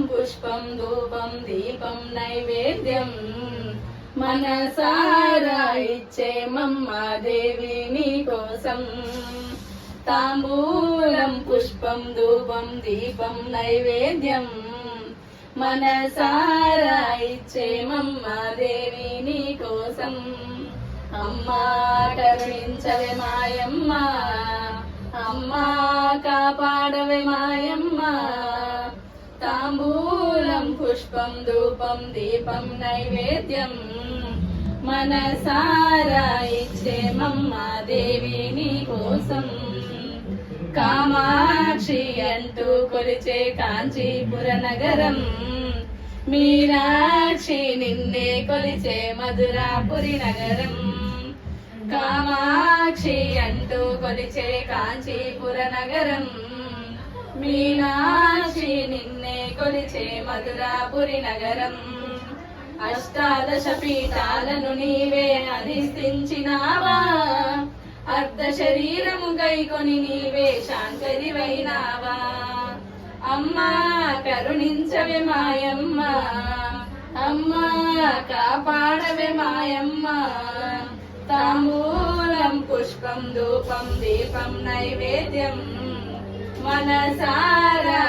పుష్పం ధూపం దీపం నైవేద్యం మనసారా ఇచ్చేమమ్మ దేవి నీ కోసం. తాంబూలం పుష్పం ధూపం దీపం నైవేద్యం మనసారా ఇచ్చేమమ్మ దేవి నీ కోసం. అమ్మా కరుణించవే మాయమ్మ, అమ్మా కాపాడవే మాయమ్మ. తాంబూలం పుష్పం ధూపం దీపం నైవేద్యం మనసారా ఇచ్చేమమ్మ దేవి నీ కోసం. కామాక్షి అంటూ కొలిచే కాంచీపుర నగరం, మీనాక్షి నిన్నే కొలిచే మధురాపురి నగరం. కామాక్షి అంటూ కొలిచే కాంచీపుర నగరం, మీనాక్షి నిన్నే కొలిచే మధురాపురి నగరం. అష్టాదశ పీఠాలను నీవే అధిష్ఠించినావా, అర్ధ శరీరము గైకొని నీవే శాంకరివైనావా. అమ్మా కరుణించవే మాయమ్మ, అమ్మా కాపాడవే మాయమ్మ. తాంబూలం పుష్పం ధూపం దీపం నైవేద్యం మనసారా